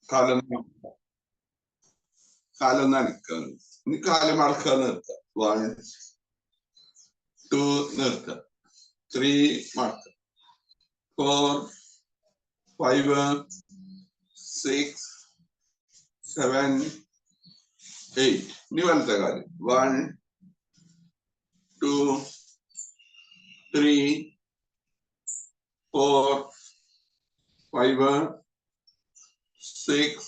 കാലം കാലം നനക്കുക. ഇനി കാലം അടക്കുക നിർത്തുക. 1 2 നിർത്തുക. 3 മടക്കുക. 4 5 6 7 8. ഇനി വലത്തെ കാലം 1 2 3 4 5 6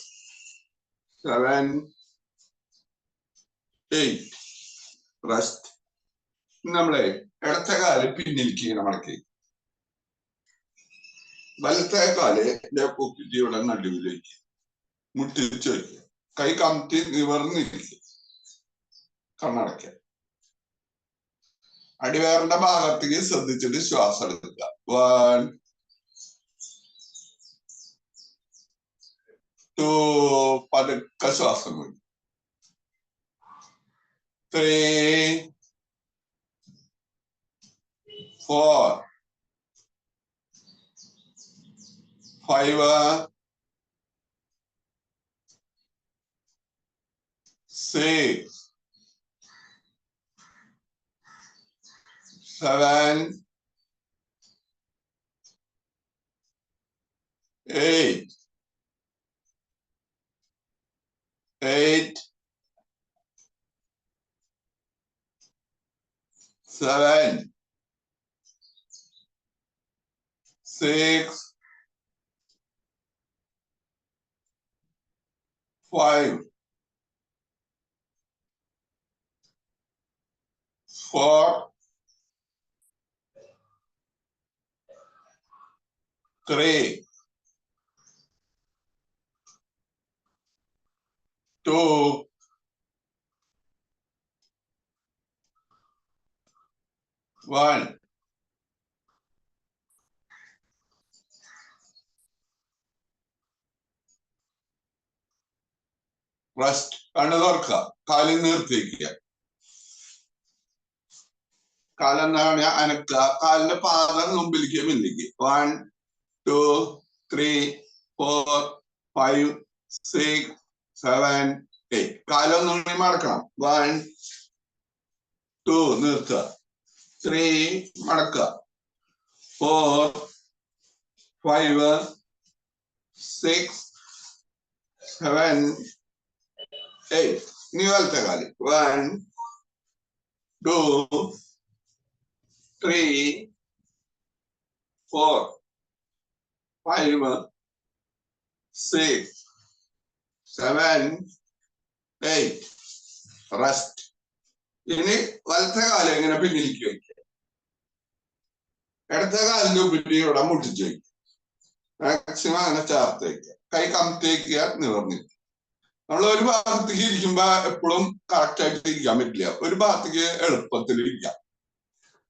7 8. റെസ്റ്റ്. നമ്മളെ ഇടത്തെ കാല് പിന്നിലേക്ക് ഇങ്ങനെ മടക്കി, വലത്തെ കാല് ഇവിടെ നടുവിലേക്ക് മുട്ടിച്ച് വയ്ക്കുക. കൈ കമത്തി നിവർന്നിരിക്കുക. കണ്ണടയ്ക്കുക. അടിവയറിന്റെ ഭാഗത്തേക്ക് ശ്രദ്ധിച്ചിട്ട് ശ്വാസം എടുക്കുക. 1 2 പതുക്കെ ശ്വാസം വിടുക. 3 4 5 6 7 8 7 6 5 4 3 2 1. റെസ്റ്റ്. കണ്ണു തുറക്കുക. കാലിൽ നിർത്തിക്കുക. കാലെന്താണ് അനക്കുക. കാലിന്റെ പാദം മുമ്പിലേക്ക് മുന്നിലേക്ക്. 1 2 3 4 5 6 7 8. കാലൊന്നുകൂടി മടക്കണം. 1 2 നിർത്തുക. 3 മടക്കുക. 4 5 6 7 8. ഇനി വലത്തെ കാല് 1 2 3 4 5 6 7 8. റെസ്റ്റ്. ഇനി വലത്തെ കാലം ഇങ്ങനെ പിന്നിലേക്ക് വയ്ക്കുക. ഇടത്തെ കാലിന്റെ ഉപരി ഇവിടെ മുട്ടിച്ച് വയ്ക്കുക. മാക്സിമം അങ്ങനെ ചേർത്ത് വയ്ക്കുക. കൈ കമത്തേക്കുക. നിവർന്നിരിക്കുക. നമ്മൾ ഒരു ഭാഗത്തേക്ക് ഇരിക്കുമ്പോ എപ്പോഴും കറക്റ്റ് ആയിട്ട് ഇരിക്കാൻ പറ്റില്ല. ഒരു ഭാഗത്തേക്ക് എളുപ്പത്തിൽ ഇരിക്കാം.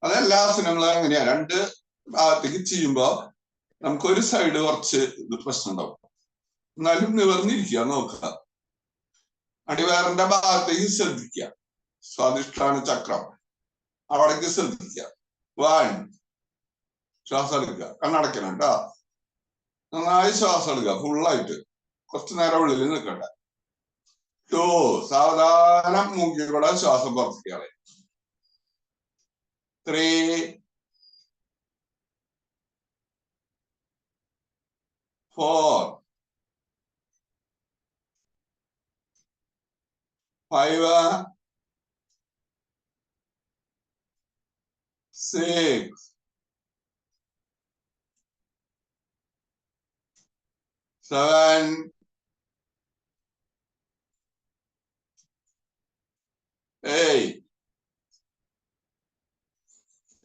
അതെല്ലാ ആസനങ്ങളും അങ്ങനെയാ. 2 ഭാഗത്തേക്ക് ചെയ്യുമ്പോ നമുക്ക് ഒരു സൈഡ് കുറച്ച് പ്രശ്നം ഉണ്ടാവും. എന്നാലും നിവർന്നിരിക്കുക. നോക്കുക. അടിവയറിന്റെ ഭാഗത്തേക്ക് ശ്രദ്ധിക്കുക. സ്വാദിഷ്ടാന ചക്രം അവിടേക്ക് ശ്രദ്ധിക്കുക. 1 ശ്വാസം എടുക്കുക. കണ്ണടക്കണം കേട്ടോ. നന്നായി ശ്വാസം എടുക്കുക. ഫുള്ളായിട്ട്. കുറച്ചു നേരം ഉള്ളിൽ നിൽക്കണ്ട. 2 സാവധാനം മൂക്കിൽ കൂടെ ശ്വാസം പുറത്തേക്കാണ്. 3 4 5 6 7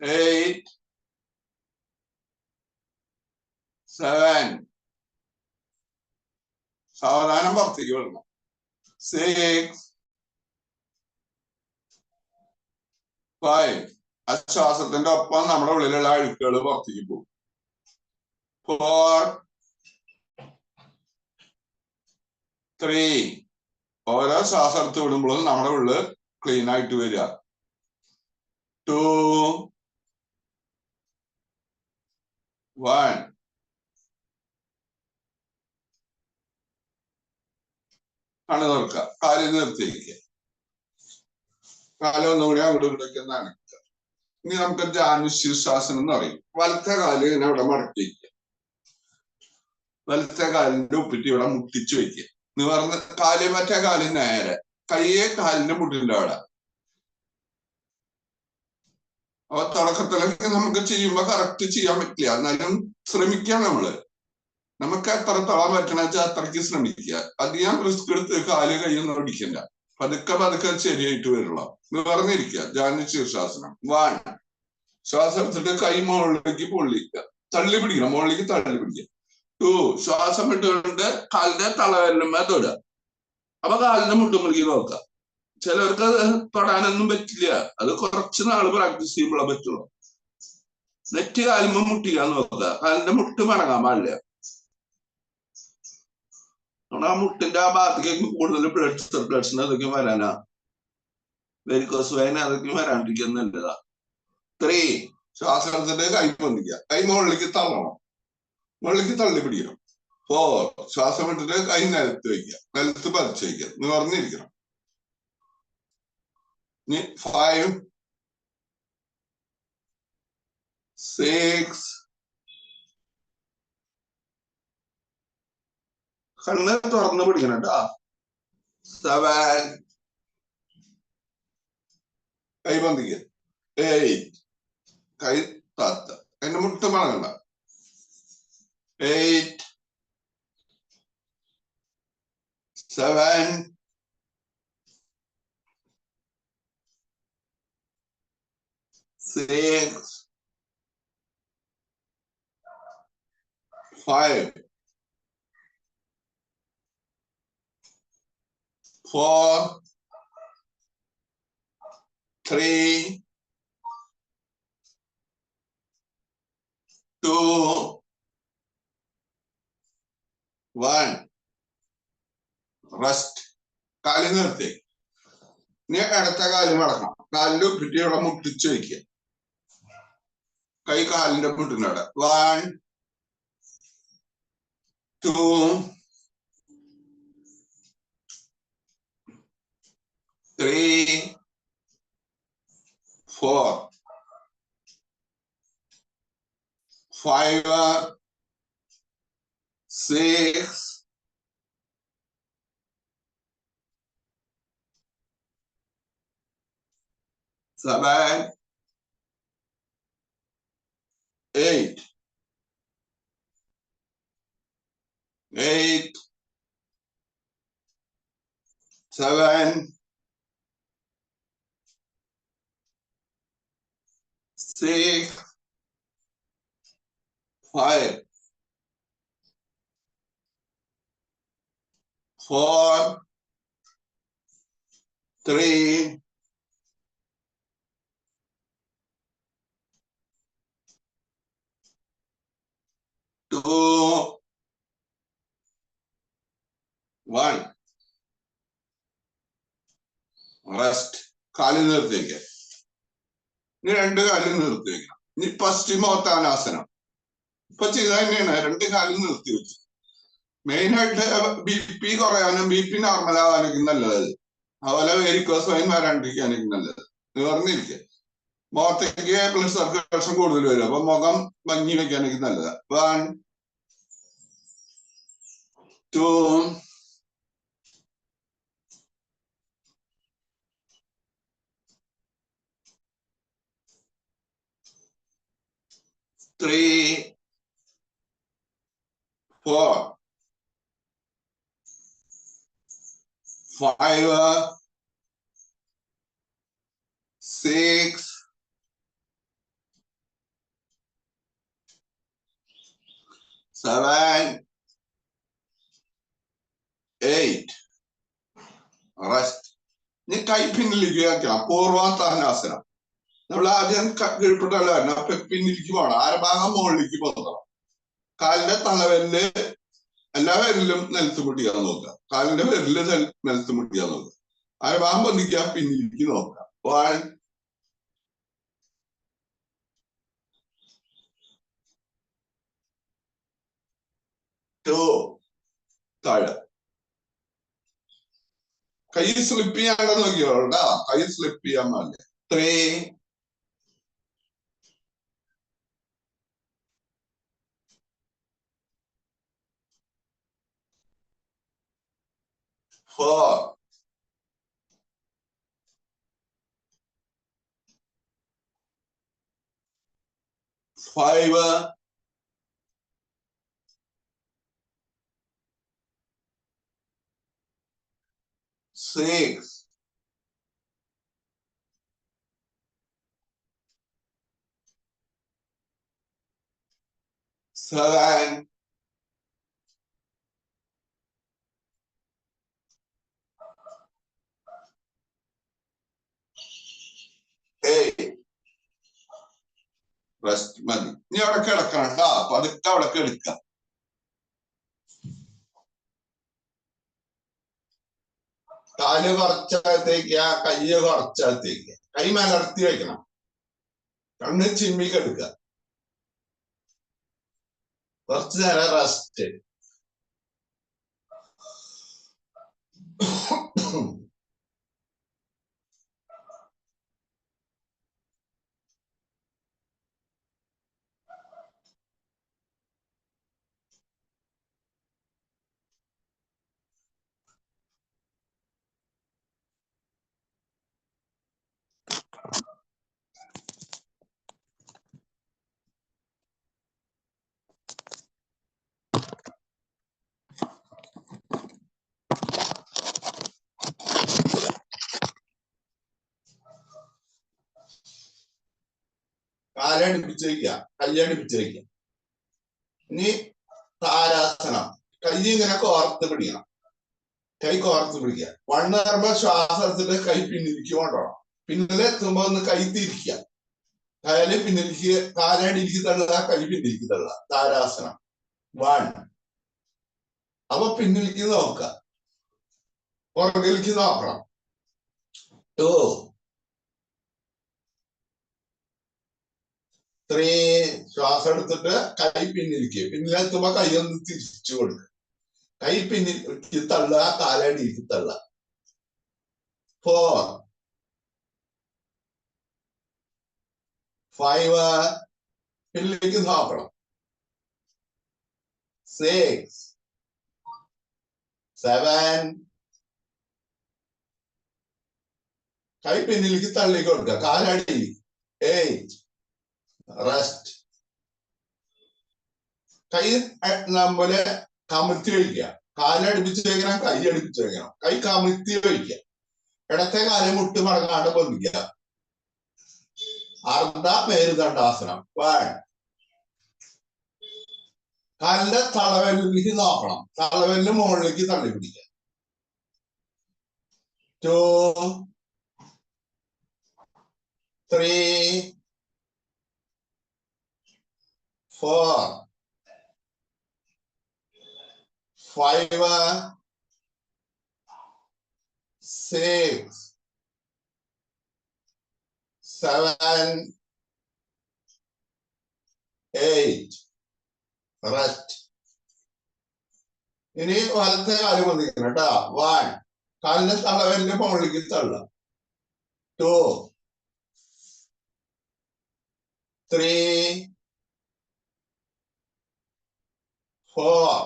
8 7 സാവധാനം പുറത്തേക്ക് വിടണം. 6 5. ആശ്വാസത്തിന്റെ ഒപ്പം നമ്മുടെ ഉള്ളിലുള്ള അഴുക്കുകൾ പുറത്തേക്ക് പോകും. 4 3. ഓരോ ശ്വാസം എടുത്ത് വിടുമ്പോഴും നമ്മുടെ ഉള്ളിൽ ക്ലീൻ ആയിട്ട് വരിക. 2 1. കണ്ണു തുറക്കുക, കാലിൽ നിർത്തി വയ്ക്കുക, കാലം ഒന്നുകൂടി അങ്ങോട്ടും ഇങ്ങോട്ടൊക്കെ നനക്കുക. ഇനി നമുക്ക് ജാനുശീർഷാസനം എന്ന് പറയും. വലത്തെ കാല് ഇങ്ങനെ ഇവിടെ മടക്കി വയ്ക്കുക, വലത്തെ കാലിന്റെ ഉപ്പിട്ട് ഇവിടെ മുട്ടിച്ചു വയ്ക്കുക. നിവർന്ന് കാല് മറ്റേ കാല് നേരെ, കയ്യെ കാലിന്റെ മുട്ടിന്റെ അവിടെ. അപ്പൊ തുടക്കത്തിലൊക്കെ നമുക്ക് ചെയ്യുമ്പോ കറക്റ്റ് ചെയ്യാൻ പറ്റില്ല, എന്നാലും ശ്രമിക്കാം നമ്മള്. നമുക്ക് എത്രത്തോളം പറ്റണ വെച്ചാൽ അത്രയ്ക്ക് ശ്രമിക്കുക. അധികം റിസ്ക് എടുത്ത് കാല് കൈയൊന്നും ഓടിക്കണ്ട, പതുക്കെ പതുക്കെ ശരിയായിട്ട് വരുള്ളൂ. നിവർന്നിരിക്കുക, ജാനുശീർഷാസനം. 1. ശ്വാസം എടുത്തിട്ട് കൈ മുകളിലേക്ക് പൊള്ളിക്കുക, തള്ളി പിടിക്കണം, മുകളിലേക്ക് തള്ളി പിടിക്കുക. 2. ശ്വാസം ഇട്ടുകൊണ്ട് കാലിന്റെ തളവെല്ലുമ്പോ തൊടുക. അപ്പൊ കാലിന്റെ മുട്ടുമുറുക്കി നോക്കുക. ചിലവർക്ക് അത് തൊടാനൊന്നും പറ്റില്ല, അത് കുറച്ച് നാള് പ്രാക്ടീസ് ചെയ്യുമ്പോഴേ പറ്റുള്ളൂ. നെറ്റ് കാലുമ്പോ മുട്ടിക്കാൻ നോക്കുക, കാലിന്റെ മുട്ട് മടങ്ങാൻ പാടില്ല. ആ മുട്ടിന്റെ ആ ഭാഗത്തേക്ക് കൂടുതൽ ബ്ലഡ് സർക്കുലേഷൻ അതൊക്കെ വരാനാ, വെരിക്കോസ് വെയിൻ അതൊക്കെ വരാണ്ടിരിക്കാൻ നല്ലതാ. 3. ശ്വാസം എടുത്തിട്ട് കൈ പൊന്തിക്കുക, കൈ മുകളിലേക്ക് തള്ളണം, മുകളിലേക്ക് തള്ളി പിടിക്കണം. 4. ശ്വാസം ഇട്ടിട്ട് കൈ നിലത്ത് വയ്ക്കുക, നിലത്ത് പതിച്ച് വയ്ക്കുക, നിവർന്നിരിക്കണം. 5, 6. കണ്ണ് തുറന്ന് പിടിക്കണം കേട്ടോ. 7. കൈ പന്തിക്കുക. 8. കൈ താത്ത, അതിന്റെ മുട്ട് മടങ്ങണ്ട. 8, 7, 6, 5, 4, 3, 2, 1. റെസ്റ്റ്. കാലിൽ നിർത്തി. ഇനി അടുത്ത കാല് മടക്കണം, കാലിന്റെ ഉപ്പിട്ടിയോടെ മുട്ടിച്ചു വയ്ക്കുക, കൈ കാലിന്റെ മുട്ടിനോടെ. 1, 2, 3, 4, 5, 6, 7, 8, 7, 6, 5, 4, 3, 2, 1. റെസ്റ്റ്. കാലിൽ നിർത്തി വയ്ക്കുക. ഇനി 2 കാലിൽ നിർത്തി വെക്കണം. ഇനി പശ്ചിമോത്താനാസനം ഇപ്പൊ ചെയ്ത തന്നെയാണ്, 2 കാലിൽ നിർത്തി വെച്ചു. മെയിനായിട്ട് BP കുറയാനും BP നോർമൽ ആവാനൊക്കെ നല്ലത്, അതുപോലെ വെരിക്കോസ് വെയിൻ വരാണ്ടിരിക്കാനൊക്കെ നല്ലത്. നിവർന്നിരിക്കുക, മുഖത്തേക്ക് ബ്ലഡ് സർക്കുലേഷൻ കൂടുതൽ വരും, അപ്പൊ മുഖം ഭംഗി വെക്കാനൊക്കെ നല്ലതാ. 1, 2, 3, 4, 5, 6, 7, 8. റെസ്റ്റ്. ഇനി കൈ പിന്നിലേക്ക് വെക്കണം, പൂർവോത്താനാസനം. നമ്മൾ ആദ്യം കീഴ്പ്പെട്ടല്ല വരണം, അപ്പൊ പിന്നിലേക്ക് പോകണം, അരഭാഗം മുകളിലേക്ക് പോകണം. കാലിന്റെ തലവെല്ല് എല്ലാ വിരലും നിലത്ത് മുട്ടിക്കാൻ നോക്കുക, കാലിന്റെ വിരല് നിലത്ത് മുട്ടിക്കാൻ നോക്കുക, അരഭാഗം പൊന്തിക്കാൻ പിന്നിലേക്ക് നോക്കുക. 1, 2, താഴെ. കൈ സ്ലിപ്പ് ചെയ്യാണ്ട് നോക്കിയോട്ടാ, കൈ സ്ലിപ്പ് ചെയ്യാൻ പാടില്ല. 3 4 5 6 7 8 റെസ്റ്റ് മതി. ഇനി അവിടെ കിടക്കണം കേട്ടാ, പതുക്കെ അവിടെ കിടക്കുക. കാല് കുറച്ചകത്തേക്ക്, കയ്യ് കുറച്ചകത്തേക്ക്, കൈ മലർത്തി വെക്കണം, കണ്ണ് ചിമ്മി കിടക്കുക, കുറച്ചു നേരം റെസ്റ്റ്. കാലടിപ്പിച്ച് വയ്ക്കുക, കയ്യടിപ്പിച്ച് വയ്ക്കുക. ഇനി താരാസനം. കൈ ഇങ്ങനെ കോർത്ത് പിടിക്കണം, കൈ കോർത്ത് പിടിക്കുക. 1 പറയുമ്പോ ശ്വാസം എടുത്തിട്ട് കൈ പിന്നിലേക്ക് കൊണ്ടുപോകണം. പിന്നിലെത്തുമ്പോ ഒന്ന് കൈ തിരിക്കുക, കാല് പിന്നിലേക്ക്, കാലടിയിലേക്ക് തള്ളുക, കൈ പിന്നിലേക്ക് തള്ളുക. താരാസനം 1. അപ്പൊ പിന്നിലേക്ക് നോക്കുക, പുറകിലേക്ക് നോക്കണം. 2 3 ശ്വാസം എടുത്തിട്ട് കൈ പിന്നിലേക്ക്, പിന്നിലെത്തുമ്പോ കൈ ഒന്ന് തിരിച്ചു കൊടുക്കുക, കൈ പിന്നിലേക്ക് തള്ളുക, കാലടിയിലേക്ക് തള്ളുക. 4 5 പിന്നിലേക്ക് നോക്കണം. 6 7 കൈ പിന്നിലേക്ക് തള്ളി കൊടുക്കുക, കാലടി. 8 റെസ്റ്റ്. കൈ നമ്മള് കമിഴ്ത്തി വയ്ക്കുക, കാലടിപ്പിച്ച് വയ്ക്കണം, കൈ അടുപ്പിച്ച് വയ്ക്കണം. കൈ കമിഴ്ത്തി വയ്ക്കുക, ഇടത്തെ കാല് മുട്ട് മടങ്ങാണ്ട് പൊന്തിക്കുക. അർദ്ധ മേരുദണ്ഡാസനം 1. കാലിന്റെ തളവലിലേക്ക് നോക്കണം, തളവലിന് മുകളിലേക്ക് തള്ളി പിടിക്കുക. 2 3 4 5 6 7 8 റെസ്റ്റ്. ഇനി വലത്തെ കാല് പൊന്തിക്കണം കേട്ടോ. 1 കാലിന്റെ തളവലിന്റെ മുകളിലേക്ക് തള്ളുക. 2 3 4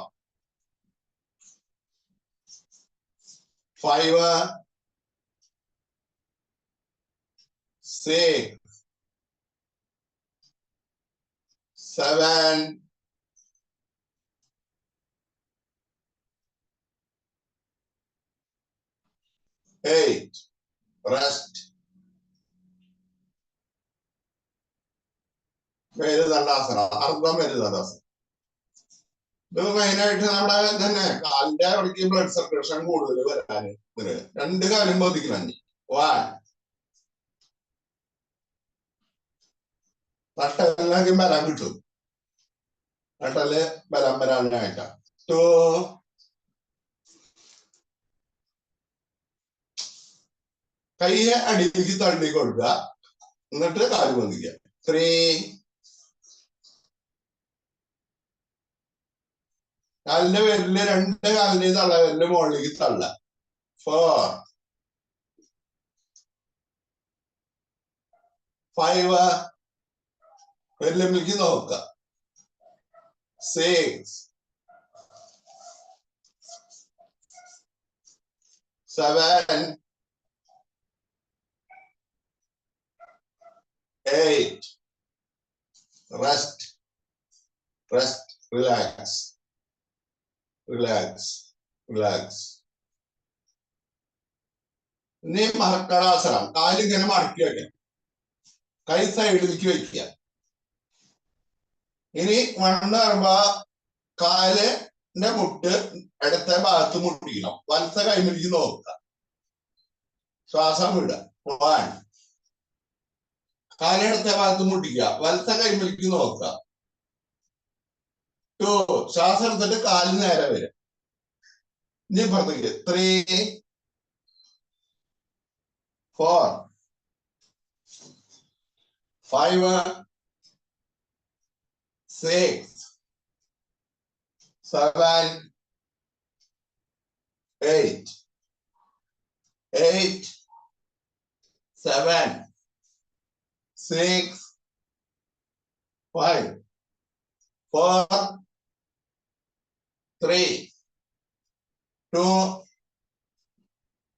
5 6 7 8 റെസ്റ്റ്. മേരുദണ്ഡാസനം, അർദ്ധ മേരുദണ്ഡാസനം. ഇത് മെയിനായിട്ട് നമ്മുടെ തന്നെ കാലിന്റെ അവിടേക്ക് ബ്ലഡ് സർക്കുലേഷൻ കൂടുതൽ വരാന് 2 കാലും ബാധിക്കണം. 1 നട്ടലിലേക്ക് ബലം കിട്ടും, നട്ടല് ബലം വരാനായിട്ടാ. 2 കൈയെ അടിയിലേക്ക് തള്ളി കൊടുക്കുക, എന്നിട്ട് കാല് പൊന്തിക്കുക. 3 കാലിന്റെ വിരല്, 2 കാലിന്റെ തള്ളവിരല് മുകളിലേക്ക് തള്ള. 4 5 വെല്ലുവിളിക്ക് നോക്കുക. 6 7 8 rest, relax. ഇനി മഹർക്കടാസനം. കാലിങ്ങനെ മടക്കി വെക്കാം, കൈ സൈഡിലേക്ക് വെക്കുക. ഇനി മണ്ണ് വരുമ്പോ കാലിന്റെ മുട്ട് ഇടത്തെ ഭാഗത്ത് മുട്ടിക്കണം. വലത്തെ കൈമിലേക്ക് നോക്കുക, ശ്വാസം വിടുക. 1 കാലിടത്തെ ഭാഗത്ത് മുട്ടിക്കുക, വലത്തെ കൈമിലേക്ക് നോക്കുക. 2 ശ്വാസം എടുത്തിട്ട് കാലിന് നേരെ വരും. ഇനി പുറത്തേക്ക് 3 4 5 6 7 8 7 6 5 4 3 2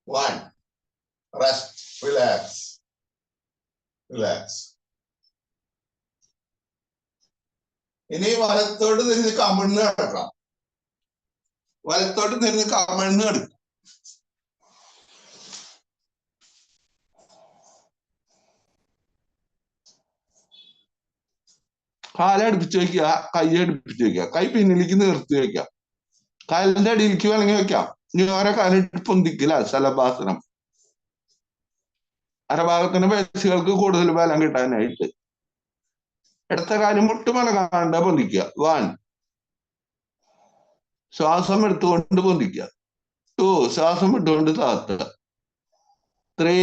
1 rest, relax. ഇനി വലത്തോട്ട് തിരിഞ്ഞ് കമിഴ്ന്ന് കിടക്കണം. കാലടുപ്പിച്ച് വെക്കുക, കൈ അടുപ്പിച്ച് വെക്കുക, കൈ പിന്നിലേക്ക് നിർത്തി വെക്കുക. കാലിന്റെ അടിയിലേക്ക് വേണമെങ്കിൽ വെക്കാം. ഇനി ഓരോ കാലിട്ട് പൊന്തിക്കില്ല, ശലഭാസനം. അരഭാഗത്തിന്റെ പേശികൾക്ക് കൂടുതൽ ബലം കിട്ടാനായിട്ട് ഇടത്തെ കാലം മുട്ടുമലകാണ്ട് പൊന്തിക്കുക. 1 ശ്വാസം എടുത്തുകൊണ്ട് പൊന്തിക്കുക. 2 ശ്വാസം വിട്ടുകൊണ്ട് താത്തുക. 3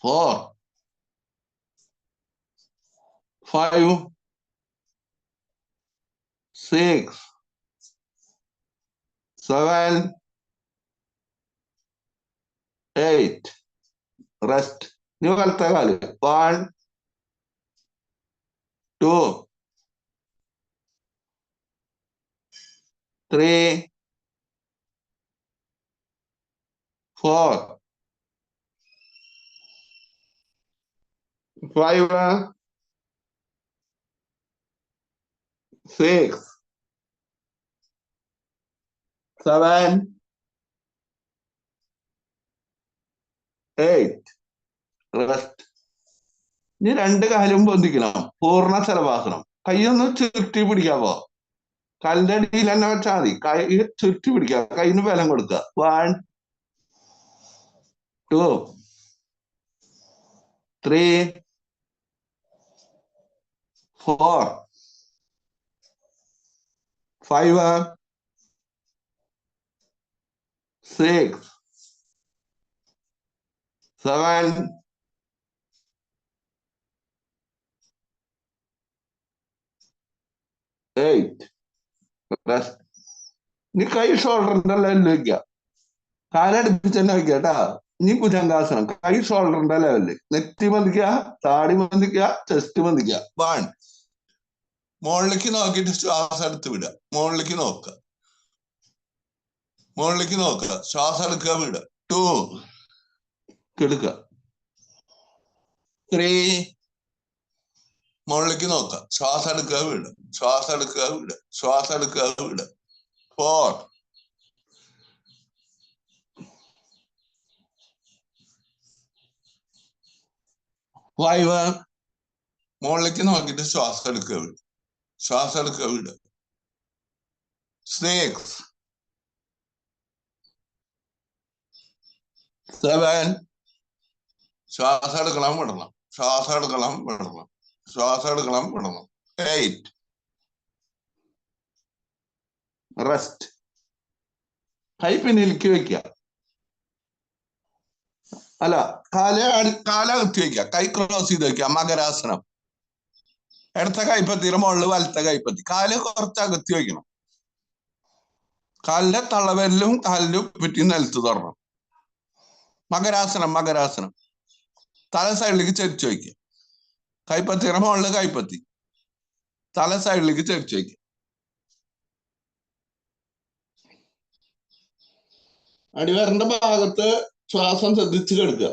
4 5 6 7 8 rest. ഇനി വലത്തെ കാല്. 1 2 3 4 5 6 7 8 റെസ്റ്റ്. ഇനി 2 കാലും പൊന്തിക്കണം. പൂർണ്ണ ശലഭാസനം. കൈയൊന്ന് ചുരുട്ടി പിടിക്കാവോ? കാലിന്റെ അടിയിൽ തന്നെ വെച്ചാൽ മതി. കൈ ചുരുട്ടി പിടിക്കുക, കൈന് ബലം കൊടുക്കുക. 1 2 3 4 5 6 7 8 റെസ്റ്റ്. ഇനി കൈ ഷോൾഡറിന്റെ ലെവലിൽ വെക്കുക, കാലടുപ്പിച്ച് തന്നെ വെക്കുക കേട്ടാ. ഇനി ഭുജംഗാസനം. കൈ ഷോൾഡറിന്റെ ലെവലില്, നെറ്റി ബന്ധിക്കുക, താടി ബന്ധിക്കുക, ചെസ്റ്റ് ബന്ധിക്കുക. 1 മുകളിലേക്ക് നോക്കിയിട്ട് ശ്വാസം എടുത്ത് വിടുക. മുകളിലേക്ക് നോക്കുക, ശ്വാസം എടുക്കുക, വിടുക. 2 എടുക്കുക. 3 മുകളിലേക്ക് നോക്കുക, ശ്വാസം എടുക്കുക, വിടുക. 4 5 മുകളിലേക്ക് നോക്കിയിട്ട് ശ്വാസം എടുക്കുക, വിടുക. 6 7 ശ്വാസം എടുക്കണം, വിടണം. 8 റെസ്റ്റ്. കൈ പിന്നിലേക്ക് വെക്കുക, അല്ല കാലകത്തി വെക്കുക, കൈ ക്രോസ് ചെയ്ത് വെക്കുക. മകരാസനം. ഇടത്തെ കൈപ്പത്തിയുടെ മുകളിൽ വലത്തെ കൈപ്പത്തി. കാല് കുറച്ച് അകത്തി വെക്കണം. കാലിന്റെ തള്ളവിരലും കാലിന്റെ പറ്റി നിലത്ത് തൊടണം. മകരാസനം. തല സൈഡിലേക്ക് ചരിച്ചു വയ്ക്കുക. കൈപ്പത്തിയുടെ മുകളിൽ കൈപ്പത്തി, തല സൈഡിലേക്ക് ചരിച്ചു വയ്ക്കുക. അടിവരന്റെ ഭാഗത്ത് ശ്വാസം ശ്രദ്ധിച്ച് കിടക്കുക.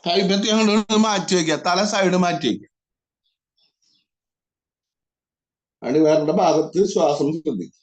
കൈപ്പത്തി അങ്ങോട്ട് മാറ്റി വയ്ക്കുക, തല സൈഡ് മാറ്റി വയ്ക്കുക. അടിവരന്റെ ഭാഗത്ത് ശ്വാസം ശ്രദ്ധിക്കുക.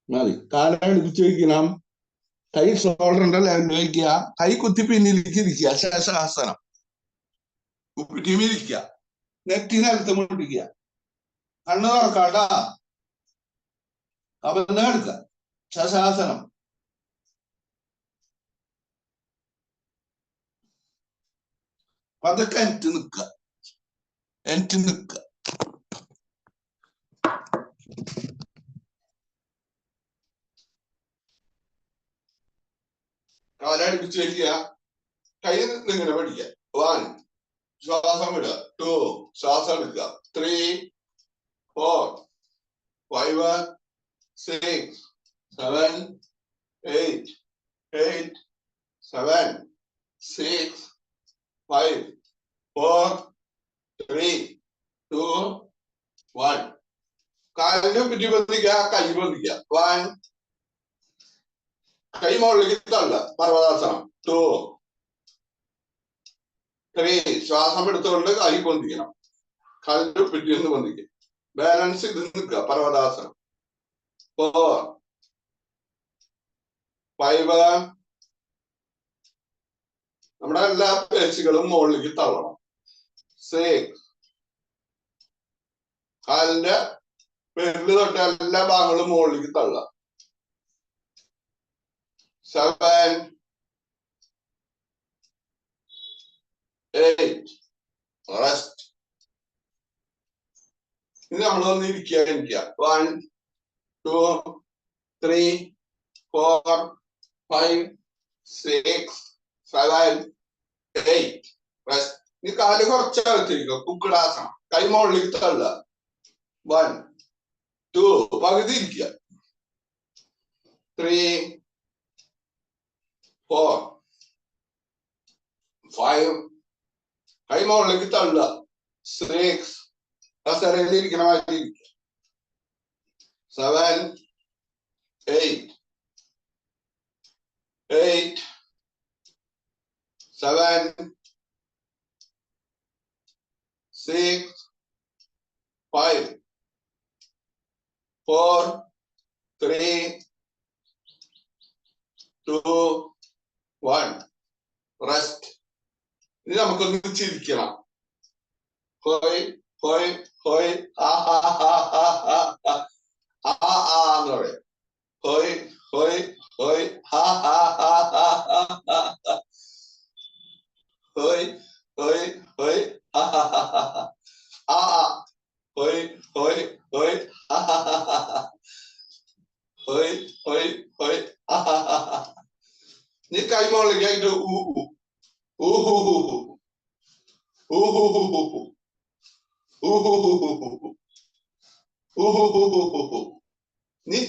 മതി. കാലടിപ്പിച്ച് വയ്ക്കണം. കൈ ഷോൾഡറിന്റെ ലെവലിൽ വയ്ക്കുക. കൈ കുത്തി പിന്നിലേക്ക് ഇരിക്കുക. ശേഷാസനം. ഉപ്പിട്ടിമിരിക്കുക. നെറ്റി നിലത്ത് മുട്ടിക്കുക. കണ്ണ് തുറക്കാട്ടാ. കബന്ന് എടുക്കുക. ശേഷാസനം. പതുക്കെ എൻറ്റ് നിൽക്കുക. എൻറ്റ് നിൽക്കുക. കാലടിപ്പിച്ച് വയ്ക്കുക. കൈ ഇങ്ങനെ പഠിക്കുക. 1 ശ്വാസം വിടുക. 2 ശ്വാസം എടുക്കുക. 3 4 5 6 7 8 7 6 5 4 3 2 1. കാലിനെ പിറ്റി ബന്ധിക്കുക. കൈ ബന്ധിക്കുക. 1 കൈ മുകളിലേക്ക് തള്ളുക. പർവ്വതാസനം. 2 3 ശ്വാസം എടുത്തുകൊണ്ട് കൈ പൊന്തിക്കണം. കാലിന്റെ പിറ്റിന്ന് പൊന്തിക്കുക. ബാലൻസ് ഇത് നിൽക്കുക. പർവ്വതാസനം. 4 5 നമ്മുടെ എല്ലാ പേശികളും മുകളിലേക്ക് തള്ളണം. 6 കാലിന്റെ പേരില് തൊട്ട് എല്ലാ ഭാഗങ്ങളും മുകളിലേക്ക് തള്ളുക. 7 8 റെസ്റ്റ്. ഇനി നമ്മളൊന്ന് ഇരിക്കുക. 1 2 3 4 5 6 7 8 റെസ്റ്റ്. ഇനി കാല് കുറച്ചകത്തിരിക്കുക. കുക്കിടാസനം. കൈ മുകളിലേക്ക് തള്ളുക. 1 2 പകുതി ഇരിക്കുക. 3 4 5 കൈ മുകളിലേക്ക് തള്ളുക. 6 കസേരയിൽ ഇരിക്കണ മാറ്റി ഇരിക്കുക. 7 8 7 6 5 4 3 2 1 റെസ്റ്റ്. ഇനി നമുക്കൊന്ന് ചിരിക്കണം. ഹോയ് ഹോയ് ഹോയ് ആ എന്ന് പറയാം. ഹോയ് ഹോയ് ഹോയ് ഹോയ് ഹോയ് ഹോയ് ഹോയ് ഹോയ് ഹോയ് ഹോയ് ഹോയ് ഹോയ്. നീ കൈമോളിലേക്കായിട്ട് നീ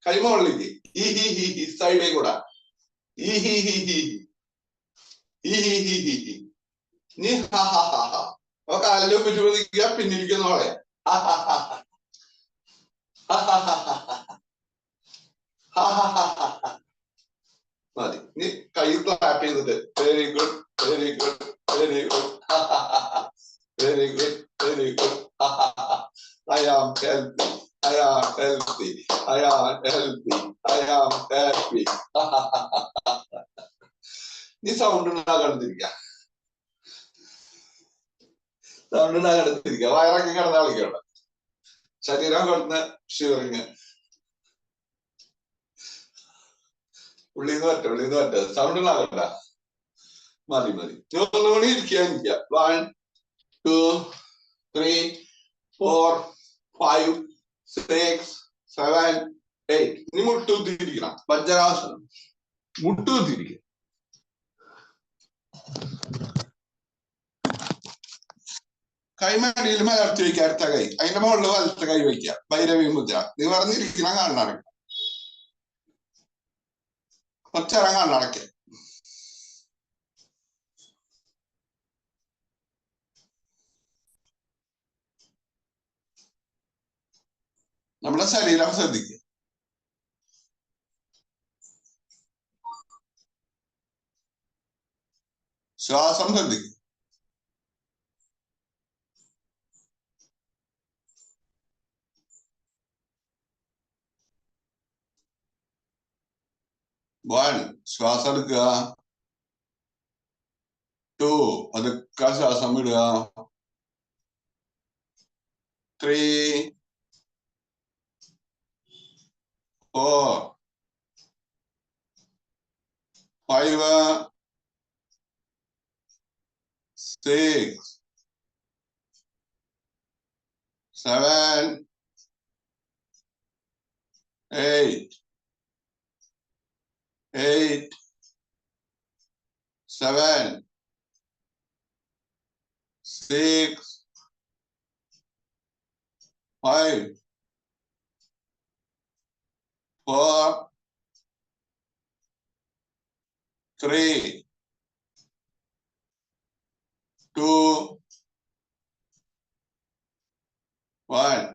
കൈമോളിലേക്ക് സൈഡേ കൂടെ നീ അപ്പൊ കാലിന്റെ പറ്റുമ്പോഴേക്ക് പിന്നിരിക്കുന്ന പോലെ മതി. നീ കൈ ക്ലാപ്പ് ചെയ്തിട്ട് very good very good very good very good very good I am healthy I am healthy. I am healthy. I am happy. നീ സൗണ്ട് ഉണ്ടാകാണ്ടിരിക്ക, സൗണ്ട് ഉണ്ടാകാണ്ടിരിക്ക, വയറൊക്കെ കിടന്ന കളിക്കണ്ട, ശരീരം കിടന്ന് ഷിവറിങ്, ഉള്ളിന്ന് പറ്റ സൗണ്ട് ഉണ്ടാകണ്ട. മതി മതി. ഒന്നുകൂടി ഇരിക്കുക. 1 2 3 4 5 6 7 8. ഇനി മുട്ടുകുത്തിരിക്കണം. വജ്രാസനം. മുട്ടുകുത്തിരിക്കുക. കൈമടിയിൽ മലർത്തി വയ്ക്കുക. അടുത്ത കൈ അതിന്റെ മുകളിൽ വലത്തെ കൈ വയ്ക്കുക. ഭൈരവി മുദ്ര. നീ പറഞ്ഞിരിക്കണം. കണ്ണടക്കുക. ഒച്ചരം കണ്ണടക്കുക. നമ്മുടെ ശരീരം ശ്രദ്ധിക്കുക. ശ്വാസം ശ്രദ്ധിക്കുക. One, ശ്വാസം എടുക്കുക. 2, അതൊക്കെ ശ്വാസം വിടുക. 3 4 5 6 7 8 7 6 5 4 3 2 1.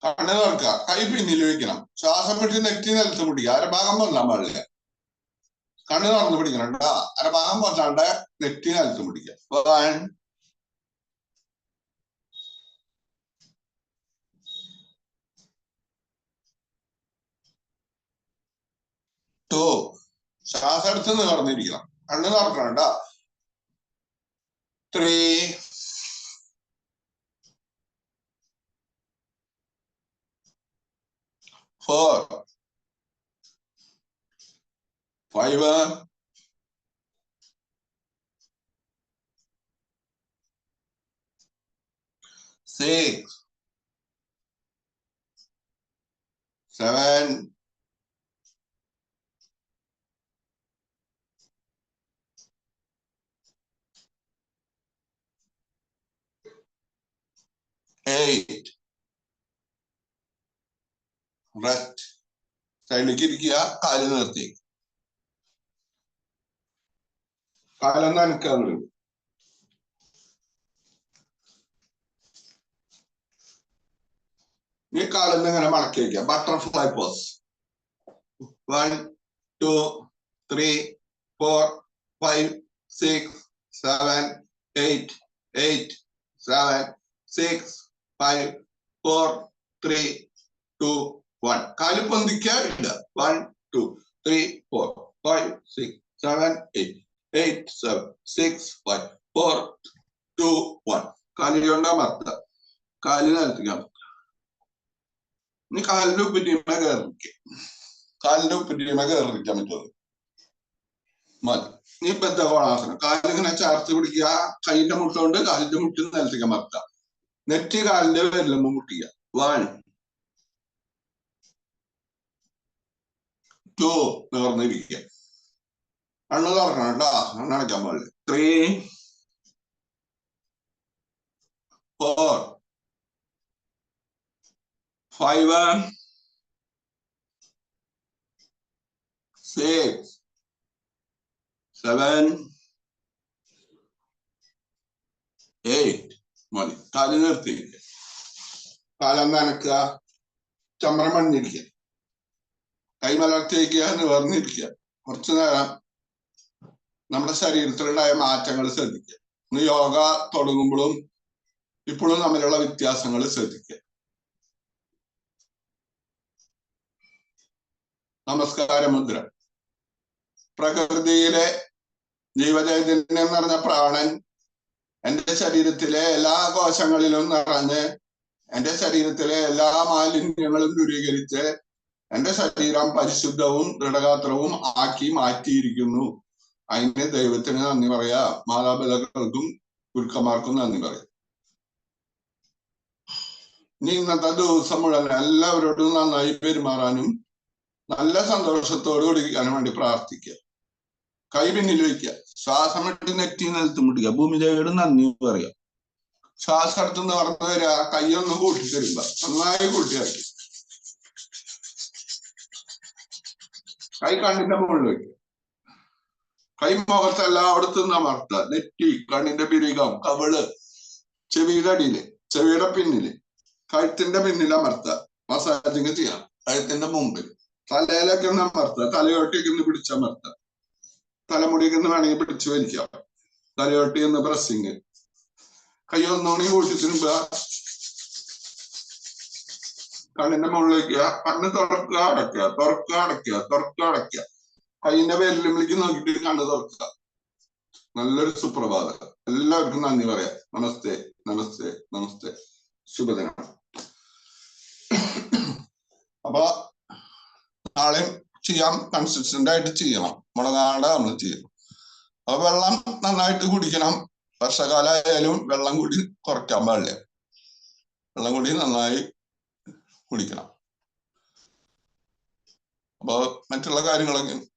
കണ്ണ് തുറക്കുക. കൈ പിന്നിൽ വെക്കണം. ശ്വാസം വിട്ട് നെറ്റി നിലത്ത് പിടിക്കുക. അരഭാഗം വന്നാൻ പാടില്ല. കണ്ണ് തുറന്ന് പിടിക്കണം കേട്ടോ. അരഭാഗം വന്നാണ്ട് നെറ്റി നിലത്ത് പിടിക്കുക. 1 2. ശ്വാസം എടുത്ത് നിവർന്നിരിക്കണം. കണ്ണ് തുറക്കണം കേട്ടോ. 3 4 5 6 7 8. റെസ്റ്റ്. സൈഡിലേക്ക് ഇരിക്കുക. കാല് നിർത്തി. കാലൊന്ന് അനക്കാൻ വരും. ഈ കാലൊന്ന് ഇങ്ങനെ മടക്കി വയ്ക്കുക. Butterfly pose. 1 2 3 4 5 6 7 8 7 6 5 4 3 2 1. കാല് പൊന്തിക്കുക. 1 2 3 4 5 6 7 8 7 6 5 4 2 1. കാലിൽ കൊണ്ട് അമർത്തുക. കാലിൽ നിലത്തേക്ക്. ഇനി കാലിന്റെ ഉപ്പിറ്റീമ കയറിക്കുക. കാലിന്റെ ഉപ്പിറ്റീമ കയറിക്കാൻ പറ്റുന്നത് മതി. ഇനി ബദ്ധകോണാസനം. കാലിങ്ങനെ ചേർത്ത് പിടിക്കുക. കൈന്റെ മുട്ട കൊണ്ട് കാലിന്റെ മുട്ടിൽ നിലത്തേക്ക് അമർത്തുക. നെറ്റി കാലിന്റെ വിരലുമ്പ് മുട്ടിക്കുക. 1 2. നിവർന്നിരിക്കുക. കണ്ണ് തുറക്കണം കേട്ടോ. കണ്ണടയ്ക്കാൻ പാടില്ല. 3 4 5 6 7 8. മതി. കാല് നിർത്തിയിരിക്കുക. കാലം നനക്കുക. ചമ്രം മണ്ണിരിക്കുക. കൈ മലർത്തി വയ്ക്കുക. നിവർന്നിരിക്കുക. കുറച്ചു നേരം നമ്മുടെ ശരീരത്തിലുണ്ടായ മാറ്റങ്ങൾ ശ്രദ്ധിക്കുക. ഇന്ന് യോഗ തുടങ്ങുമ്പോഴും ഇപ്പോഴും തമ്മിലുള്ള വ്യത്യാസങ്ങൾ ശ്രദ്ധിക്കുക. നമസ്കാര മുദ്ര. പ്രകൃതിയിലെ ജീവചൈതന്യം നിറഞ്ഞ പ്രാണൻ എന്റെ ശരീരത്തിലെ എല്ലാ കോശങ്ങളിലും നിറഞ്ഞ് എന്റെ ശരീരത്തിലെ എല്ലാ മാലിന്യങ്ങളും ദൂരീകരിച്ച് എന്റെ ശരീരം പരിശുദ്ധവും ദൃഢഗാത്രവും ആക്കി മാറ്റിയിരിക്കുന്നു. അതിന് ദൈവത്തിന് നന്ദി പറയാ, മാതാപിതാക്കൾക്കും ഗുരുക്കന്മാർക്കും നന്ദി പറയാം. ഇനി ഇന്നത്തെ ദിവസം മുഴുവൻ എല്ലാവരോടും നന്നായി പെരുമാറാനും നല്ല സന്തോഷത്തോടു കൂടി ഇരിക്കാനും വേണ്ടി പ്രാർത്ഥിക്കുക. കൈ പിന്നിൽ വയ്ക്കുക, ശ്വാസം ഇട്ട് നെറ്റി നിലത്ത് മുട്ടിക്കുക, ഭൂമിദേവിയോട് നന്ദി പറയുക. ശ്വാസം എടുത്തുനിന്ന് പറഞ്ഞു തരിക, കൈയൊന്ന് കൂട്ടിത്തരുമ്പോ നന്നായി കൂട്ടിയാക്കി കൈ കണ്ണിന്റെ മുകളിൽ വയ്ക്കുക. കൈ മുഖത്ത് എല്ലായിടത്തും അമർത്തുക. നെറ്റി, കണ്ണിന്റെ പിരികം, കവിള്, ചെവിയുടെ അടിയില്, ചെവിയുടെ പിന്നില്, കഴുത്തിന്റെ പിന്നിൽ അമർത്തുക. മസാജിങ് ചെയ്യാം. കഴുത്തിന്റെ മുമ്പിൽ തലയിലൊക്കെ ഒന്ന് അമർത്തുക. തലയോട്ടിയൊക്കെ ഒന്ന് പിടിച്ചമർത്തുക. തലമുടിയൊക്കെ ഒന്ന് വേണമെങ്കിൽ പിടിച്ചു വലിക്കാം. തലയോട്ടി ഒന്ന് പ്രസ്സിങ്. കൈ ഒന്നുകൂടി കൂട്ടി തിരുമ്പുക. കണ്ണിന്റെ മുകളിലേക്ക് കണ്ണ് തുറക്കുക, അടയ്ക്കുക, തുറക്കുക, അടയ്ക്കുക, തുറക്കുക, അടയ്ക്കുക. കൈയിന്റെ പേരിലേക്ക് നോക്കിയിട്ട് കണ്ണ് തുറക്കുക. നല്ലൊരു സുപ്രഭാതം. എല്ലാവർക്കും നന്ദി പറയാം. നമസ്തേ, നമസ്തേ, നമസ്തേ. ശുഭദിനം. അപ്പൊ നാളെ ചെയ്യാം, കൺസിസ്റ്റന്റ് ആയിട്ട് ചെയ്യണം, മുടങ്ങാതെ നമ്മൾ ചെയ്യണം. അപ്പൊ വെള്ളം നന്നായിട്ട് കുടിക്കണം. വർഷകാലമായാലും വെള്ളം കൂടി കുറയ്ക്കാൻ പാടില്ല. വെള്ളം കൂടി നന്നായി കുടിക്കണം. അപ്പൊ മറ്റുള്ള കാര്യങ്ങളൊക്കെ